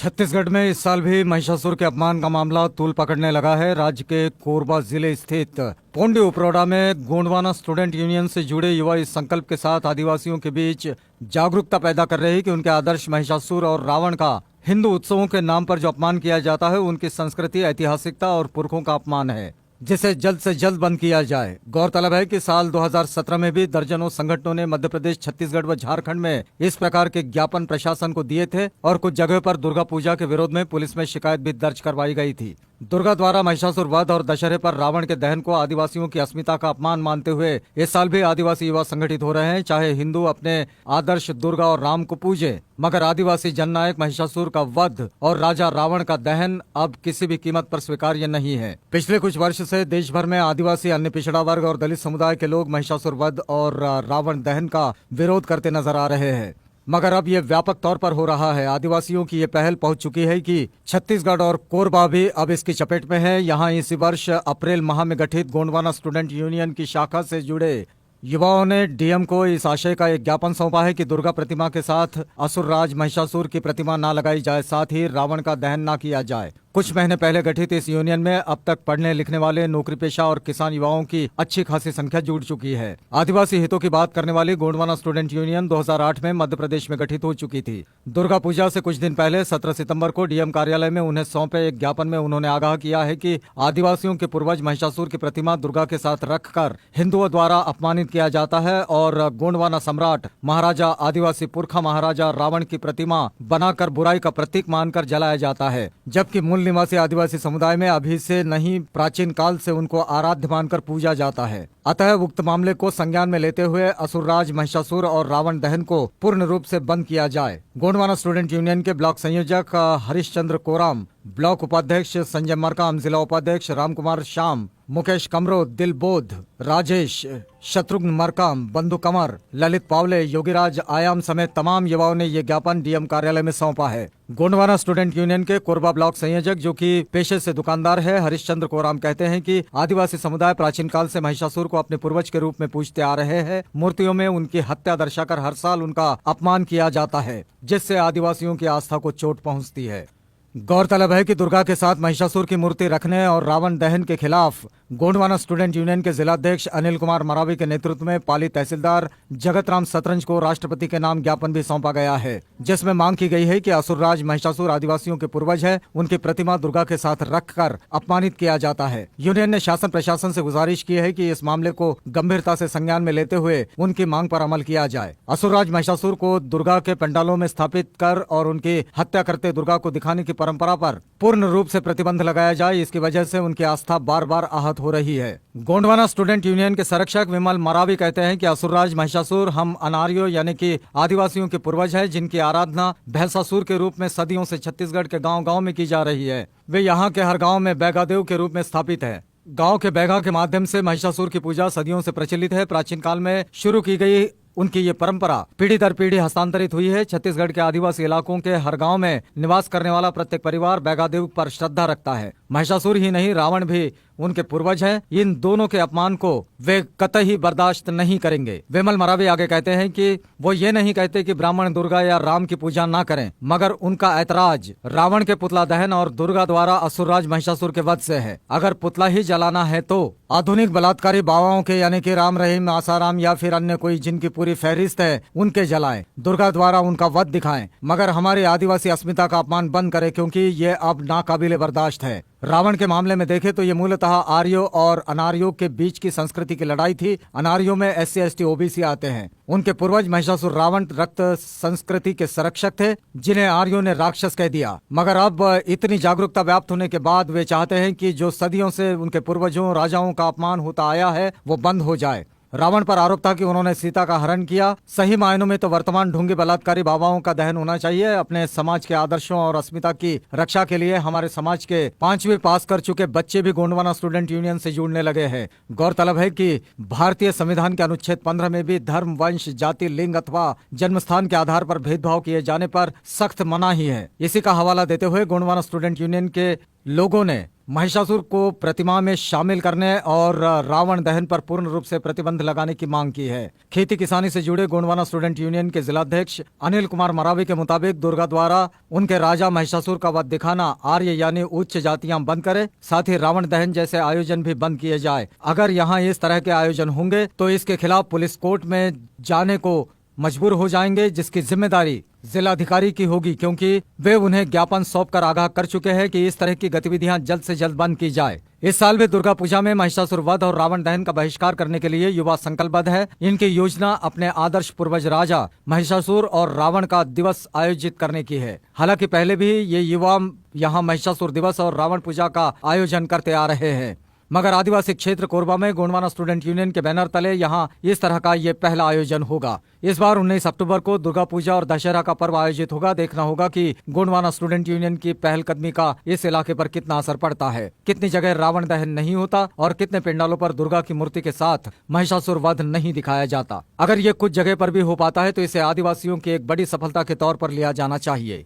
छत्तीसगढ़ में इस साल भी महिषासुर के अपमान का मामला तूल पकड़ने लगा है। राज्य के कोरबा जिले स्थित पोंडी उपरोडा में गोंडवाना स्टूडेंट यूनियन से जुड़े युवा इस संकल्प के साथ आदिवासियों के बीच जागरूकता पैदा कर रहे हैं कि उनके आदर्श महिषासुर और रावण का हिंदू उत्सवों के नाम पर जो अपमान किया जाता है उनकी संस्कृति, ऐतिहासिकता और पुरखों का अपमान है, जिसे जल्द से जल्द बंद किया जाए। गौरतलब है कि साल 2017 में भी दर्जनों संगठनों ने मध्य प्रदेश, छत्तीसगढ़ व झारखंड में इस प्रकार के ज्ञापन प्रशासन को दिए थे और कुछ जगह पर दुर्गा पूजा के विरोध में पुलिस में शिकायत भी दर्ज करवाई गई थी। दुर्गा द्वारा महिषासुर वध और दशहरे पर रावण के दहन को आदिवासियों की अस्मिता का अपमान मानते हुए इस साल भी आदिवासी युवा संगठित हो रहे हैं। चाहे हिंदू अपने आदर्श दुर्गा और राम को पूजे, मगर आदिवासी जननायक महिषासुर का वध और राजा रावण का दहन अब किसी भी कीमत पर स्वीकार्य नहीं है। पिछले कुछ वर्ष से देश भर में आदिवासी, अन्य पिछड़ा वर्ग और दलित समुदाय के लोग महिषासुर वध और रावण दहन का विरोध करते नजर आ रहे हैं, मगर अब ये व्यापक तौर पर हो रहा है। आदिवासियों की ये पहल पहुंच चुकी है कि छत्तीसगढ़ और कोरबा भी अब इसकी चपेट में है। यहाँ इसी वर्ष अप्रैल माह में गठित गोंडवाना स्टूडेंट यूनियन की शाखा से जुड़े युवाओं ने डीएम को इस आशय का एक ज्ञापन सौंपा है कि दुर्गा प्रतिमा के साथ असुरराज महिषासुर की प्रतिमा न लगाई जाए, साथ ही रावण का दहन न किया जाए। कुछ महीने पहले गठित इस यूनियन में अब तक पढ़ने लिखने वाले, नौकरी पेशा और किसान युवाओं की अच्छी खासी संख्या जुड़ चुकी है। आदिवासी हितों की बात करने वाली गोंडवाना स्टूडेंट यूनियन 2008 में मध्य प्रदेश में गठित हो चुकी थी। दुर्गा पूजा से कुछ दिन पहले 17 सितंबर को डीएम कार्यालय में उन्हें सौंपे एक ज्ञापन में उन्होंने आगाह किया है कि आदिवासियों के पूर्वज महिषासुर की प्रतिमा दुर्गा के साथ रखकर हिंदुओं द्वारा अपमानित किया जाता है और गोंडवाना सम्राट महाराजा आदिवासी पुरखा महाराजा रावण की प्रतिमा बनाकर बुराई का प्रतीक मानकर जलाया जाता है, जबकि मूल निवासी आदिवासी समुदाय में अभी से नहीं, प्राचीन काल से उनको आराध्य मानकर पूजा जाता है। अतः उक्त मामले को संज्ञान में लेते हुए असुरराज महिषासुर और रावण दहन को पूर्ण रूप से बंद किया जाए। गोंडवाना स्टूडेंट यूनियन के ब्लॉक संयोजक हरिश्चंद्र कोराम, ब्लॉक उपाध्यक्ष संजय मरकाम, जिला उपाध्यक्ष रामकुमार श्याम, मुकेश कमरो, दिलबोध, राजेश, शत्रुघ्न मरकाम, बंधु कंवर, ललित पावले, योगीराज आयाम समेत तमाम युवाओं ने ये ज्ञापन डीएम कार्यालय में सौंपा है। गोंडवाना स्टूडेंट यूनियन के कोरबा ब्लॉक संयोजक, जो कि पेशे से दुकानदार है, हरिश्चंद्र कोराम कहते हैं कि आदिवासी समुदाय प्राचीन काल से महिषासुर को अपने पूर्वज के रूप में पूजते आ रहे हैं। मूर्तियों में उनकी हत्या दर्शाकर हर साल उनका अपमान किया जाता है, जिससे आदिवासियों की आस्था को चोट पहुंचती है। गौरतलब है कि दुर्गा के साथ महिषासुर की मूर्ति रखने और रावण दहन के खिलाफ गोंडवाना स्टूडेंट यूनियन के जिलाध्यक्ष अनिल कुमार मरावी के नेतृत्व में पाली तहसीलदार जगतराम सतरंज को राष्ट्रपति के नाम ज्ञापन भी सौंपा गया है, जिसमें मांग की गई है कि असुरराज महिषासुर आदिवासियों के पूर्वज है, उनकी प्रतिमा दुर्गा के साथ रखकर अपमानित किया जाता है। यूनियन ने शासन प्रशासन से गुजारिश की है कि इस मामले को गंभीरता से संज्ञान में लेते हुए उनकी मांग पर अमल किया जाए। असुरराज महिषासुर को दुर्गा के पंडालों में स्थापित कर और उनकी हत्या करते दुर्गा को दिखाने की परंपरा पर पूर्ण रूप से प्रतिबंध लगाया जाए। इसकी वजह से उनकी आस्था बार बार आहत हो रही है। गोंडवाना स्टूडेंट यूनियन के संरक्षक विमल मरावी कहते हैं कि असुरराज महिषासुर हम अनार्यों यानी कि आदिवासियों के पूर्वज हैं, जिनकी आराधना भैंसासुर के रूप में सदियों से छत्तीसगढ़ के गांव-गांव में की जा रही है। वे यहाँ के हर गांव में बैगादेव के रूप में स्थापित है। गांव के बैगा के माध्यम से महिषासुर की पूजा सदियों से प्रचलित है। प्राचीन काल में शुरू की गई उनकी ये परंपरा पीढ़ी दर पीढ़ी हस्तांतरित हुई है। छत्तीसगढ़ के आदिवासी इलाकों के हर गांव में निवास करने वाला प्रत्येक परिवार बैगादेव पर श्रद्धा रखता है। महिषासुर ही नहीं, रावण भी उनके पूर्वज हैं। इन दोनों के अपमान को वे कतई बर्दाश्त नहीं करेंगे। विमल मरावी आगे कहते हैं कि वो ये नहीं कहते कि ब्राह्मण दुर्गा या राम की पूजा ना करें, मगर उनका ऐतराज रावण के पुतला दहन और दुर्गा द्वारा असुरराज महिषासुर के वध से है। अगर पुतला ही जलाना है तो आधुनिक बलात्कारी बाबाओं के यानी कि राम रहीम, आसाराम या फिर अन्य कोई जिनकी पूरी फहरिस्त है उनके जलाएं, दुर्गा द्वारा उनका वध दिखाएं, मगर हमारी आदिवासी अस्मिता का अपमान बंद करें, क्योंकि ये अब नाकाबिले बर्दाश्त है। रावण के मामले में देखें तो ये मूलतः आर्यों और अनार्यों के बीच की संस्कृति की लड़ाई थी। अनार्यों में SC ST OBC आते हैं। उनके पूर्वज महिषासुर रावण रक्त संस्कृति के संरक्षक थे, जिन्हें आर्यों ने राक्षस कह दिया। मगर अब इतनी जागरूकता व्याप्त होने के बाद वे चाहते हैं कि जो सदियों से उनके पूर्वजों राजाओं का अपमान होता आया है वो बंद हो जाए। रावण पर आरोप था कि उन्होंने सीता का हरण किया। सही मायनों में तो वर्तमान ढोंगी बलात्कारी बाबाओं का दहन होना चाहिए। अपने समाज के आदर्शों और अस्मिता की रक्षा के लिए हमारे समाज के 5वीं पास कर चुके बच्चे भी गोंडवाना स्टूडेंट यूनियन से जुड़ने लगे हैं। गौरतलब है कि भारतीय संविधान के अनुच्छेद 15 में भी धर्म, वंश, जाति, लिंग अथवा जन्मस्थान के आधार पर भेदभाव किए जाने पर सख्त मनाही है। इसी का हवाला देते हुए गोंडवाना स्टूडेंट यूनियन के लोगों ने महिषासुर को प्रतिमा में शामिल करने और रावण दहन पर पूर्ण रूप से प्रतिबंध लगाने की मांग की है। खेती किसानी से जुड़े गोंडवाना स्टूडेंट यूनियन के जिलाध्यक्ष अनिल कुमार मरावी के मुताबिक दुर्गा द्वारा उनके राजा महिषासुर का वध दिखाना आर्य यानी उच्च जातियां बंद करे, साथ ही रावण दहन जैसे आयोजन भी बंद किए जाए। अगर यहाँ इस तरह के आयोजन होंगे तो इसके खिलाफ पुलिस कोर्ट में जाने को मजबूर हो जाएंगे, जिसकी जिम्मेदारी जिलाधिकारी की होगी, क्योंकि वे उन्हें ज्ञापन सौंपकर आगाह कर चुके हैं कि इस तरह की गतिविधियां जल्द से जल्द बंद की जाए। इस साल भी दुर्गा पूजा में महिषासुर वध और रावण दहन का बहिष्कार करने के लिए युवा संकल्पबद्ध है। इनकी योजना अपने आदर्श पूर्वज राजा महिषासुर और रावण का दिवस आयोजित करने की है। हालांकि पहले भी ये युवा यहाँ महिषासुर दिवस और रावण पूजा का आयोजन करते आ रहे हैं, मगर आदिवासी क्षेत्र कोरबा में गोंडवाना स्टूडेंट यूनियन के बैनर तले यहाँ इस तरह का ये पहला आयोजन होगा। इस बार 19 अक्टूबर को दुर्गा पूजा और दशहरा का पर्व आयोजित होगा। देखना होगा कि गोंडवाना स्टूडेंट यूनियन की पहलकदमी का इस इलाके पर कितना असर पड़ता है, कितनी जगह रावण दहन नहीं होता और कितने पंडालों पर दुर्गा की मूर्ति के साथ महिषासुर वध नहीं दिखाया जाता। अगर ये कुछ जगह पर भी हो पाता है तो इसे आदिवासियों की एक बड़ी सफलता के तौर पर लिया जाना चाहिए।